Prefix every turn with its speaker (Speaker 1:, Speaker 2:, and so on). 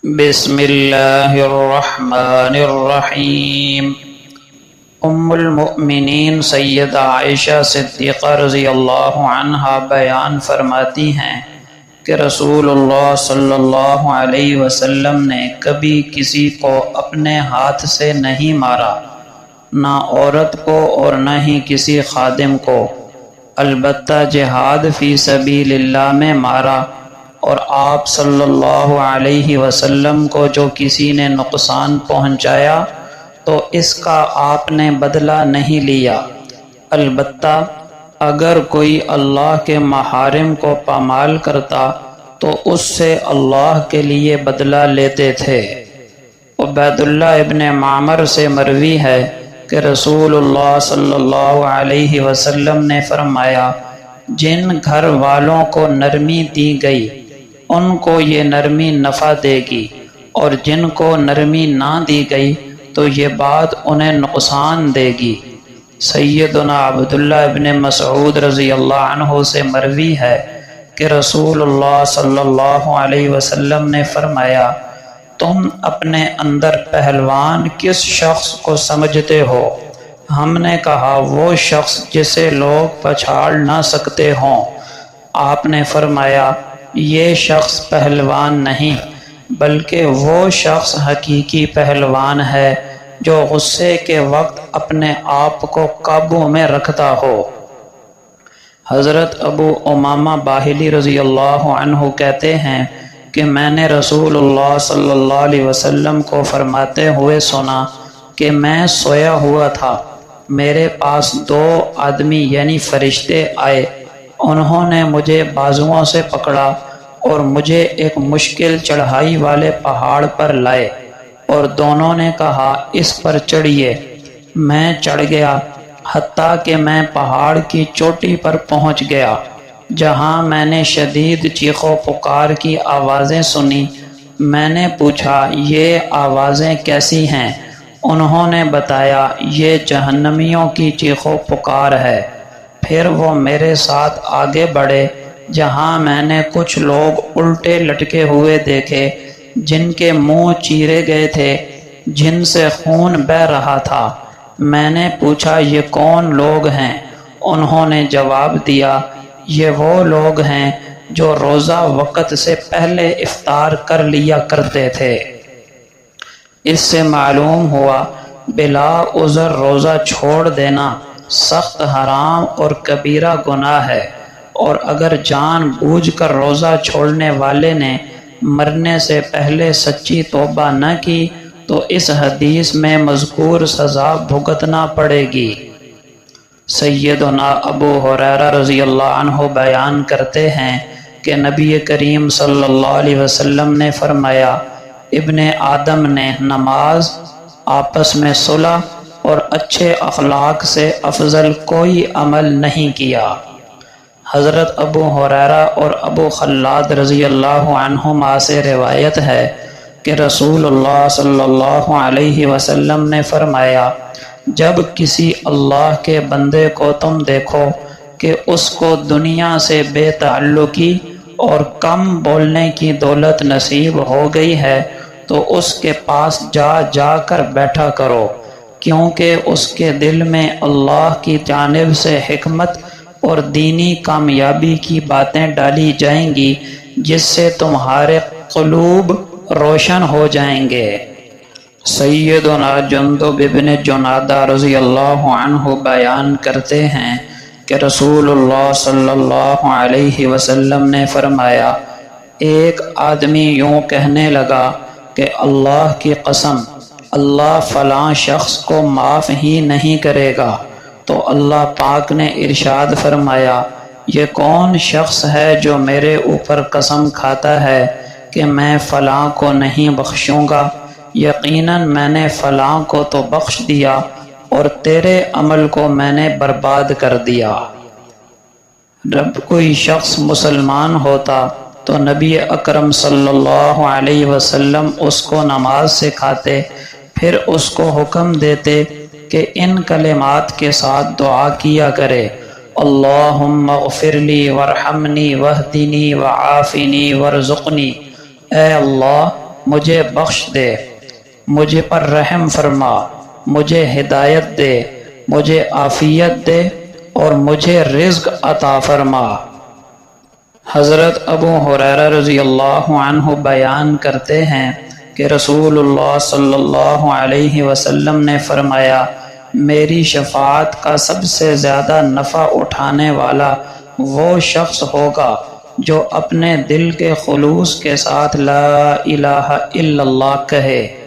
Speaker 1: بسم اللہ الرحمن الرحیم۔ ام المؤمنین سیدہ عائشہ صدیقہ رضی اللہ عنہا بیان فرماتی ہیں کہ رسول اللہ صلی اللہ علیہ وسلم نے کبھی کسی کو اپنے ہاتھ سے نہیں مارا، نہ عورت کو اور نہ ہی کسی خادم کو، البتہ جہاد فی سبیل اللہ میں مارا، اور آپ صلی اللہ علیہ وسلم کو جو کسی نے نقصان پہنچایا تو اس کا آپ نے بدلہ نہیں لیا، البتہ اگر کوئی اللہ کے محارم کو پامال کرتا تو اس سے اللہ کے لیے بدلہ لیتے تھے۔ عبید اللہ ابن معمر سے مروی ہے کہ رسول اللہ صلی اللہ علیہ وسلم نے فرمایا، جن گھر والوں کو نرمی دی گئی ان کو یہ نرمی نفع دے گی، اور جن کو نرمی نہ دی گئی تو یہ بات انہیں نقصان دے گی۔ سیدنا عبداللہ ابن مسعود رضی اللہ عنہ سے مروی ہے کہ رسول اللہ صلی اللہ علیہ وسلم نے فرمایا، تم اپنے اندر پہلوان کس شخص کو سمجھتے ہو؟ ہم نے کہا، وہ شخص جسے لوگ پچھاڑ نہ سکتے ہوں۔ آپ نے فرمایا، یہ شخص پہلوان نہیں بلکہ وہ شخص حقیقی پہلوان ہے جو غصے کے وقت اپنے آپ کو قابو میں رکھتا ہو۔ حضرت ابو امامہ باہلی رضی اللہ عنہ کہتے ہیں کہ میں نے رسول اللہ صلی اللہ علیہ وسلم کو فرماتے ہوئے سنا کہ میں سویا ہوا تھا، میرے پاس دو آدمی یعنی فرشتے آئے، انہوں نے مجھے بازوؤں سے پکڑا اور مجھے ایک مشکل چڑھائی والے پہاڑ پر لائے، اور دونوں نے کہا، اس پر چڑھیے۔ میں چڑھ گیا حتیٰ کہ میں پہاڑ کی چوٹی پر پہنچ گیا، جہاں میں نے شدید چیخ و پکار کی آوازیں سنی۔ میں نے پوچھا، یہ آوازیں کیسی ہیں؟ انہوں نے بتایا، یہ جہنمیوں کی چیخ و پکار ہے۔ پھر وہ میرے ساتھ آگے بڑھے، جہاں میں نے کچھ لوگ الٹے لٹکے ہوئے دیکھے جن کے منہ چیرے گئے تھے، جن سے خون بہہ رہا تھا۔ میں نے پوچھا، یہ کون لوگ ہیں؟ انہوں نے جواب دیا، یہ وہ لوگ ہیں جو روزہ وقت سے پہلے افطار کر لیا کرتے تھے۔ اس سے معلوم ہوا بلا عذر روزہ چھوڑ دینا سخت حرام اور کبیرہ گناہ ہے، اور اگر جان بوجھ کر روزہ چھوڑنے والے نے مرنے سے پہلے سچی توبہ نہ کی تو اس حدیث میں مذکور سزا بھگتنا پڑے گی۔ سیدنا ابو ہریرہ رضی اللہ عنہ بیان کرتے ہیں کہ نبی کریم صلی اللہ علیہ وسلم نے فرمایا، ابن آدم نے نماز، آپس میں صلح اور اچھے اخلاق سے افضل کوئی عمل نہیں کیا۔ حضرت ابو ہریرہ اور ابو خلاد رضی اللہ عنہما سے روایت ہے کہ رسول اللہ صلی اللہ علیہ وسلم نے فرمایا، جب کسی اللہ کے بندے کو تم دیکھو کہ اس کو دنیا سے بے تعلقی اور کم بولنے کی دولت نصیب ہو گئی ہے تو اس کے پاس جا جا کر بیٹھا کرو، کیونکہ اس کے دل میں اللہ کی جانب سے حکمت اور دینی کامیابی کی باتیں ڈالی جائیں گی، جس سے تمہارے قلوب روشن ہو جائیں گے۔ سیدنا جندب بن جنادہ رضی اللہ عنہ بیان کرتے ہیں کہ رسول اللہ صلی اللہ علیہ وسلم نے فرمایا، ایک آدمی یوں کہنے لگا کہ اللہ کی قسم، اللہ فلاں شخص کو معاف ہی نہیں کرے گا۔ تو اللہ پاک نے ارشاد فرمایا، یہ کون شخص ہے جو میرے اوپر قسم کھاتا ہے کہ میں فلاں کو نہیں بخشوں گا؟ یقیناً میں نے فلاں کو تو بخش دیا اور تیرے عمل کو میں نے برباد کر دیا۔ جب کوئی شخص مسلمان ہوتا تو نبی اکرم صلی اللہ علیہ وسلم اس کو نماز سکھاتے، پھر اس کو حکم دیتے کہ ان کلمات کے ساتھ دعا کیا کرے، اللہم اغفر لی وارحمنی واہدنی وعافنی وارزقنی، اے اللہ مجھے بخش دے، مجھے پر رحم فرما، مجھے ہدایت دے، مجھے عافیت دے اور مجھے رزق عطا فرما۔ حضرت ابو ہریرہ رضی اللہ عنہ بیان کرتے ہیں کہ رسول اللہ صلی اللہ علیہ وسلم نے فرمایا، میری شفاعت کا سب سے زیادہ نفع اٹھانے والا وہ شخص ہوگا جو اپنے دل کے خلوص کے ساتھ لا الہ الا اللہ کہے۔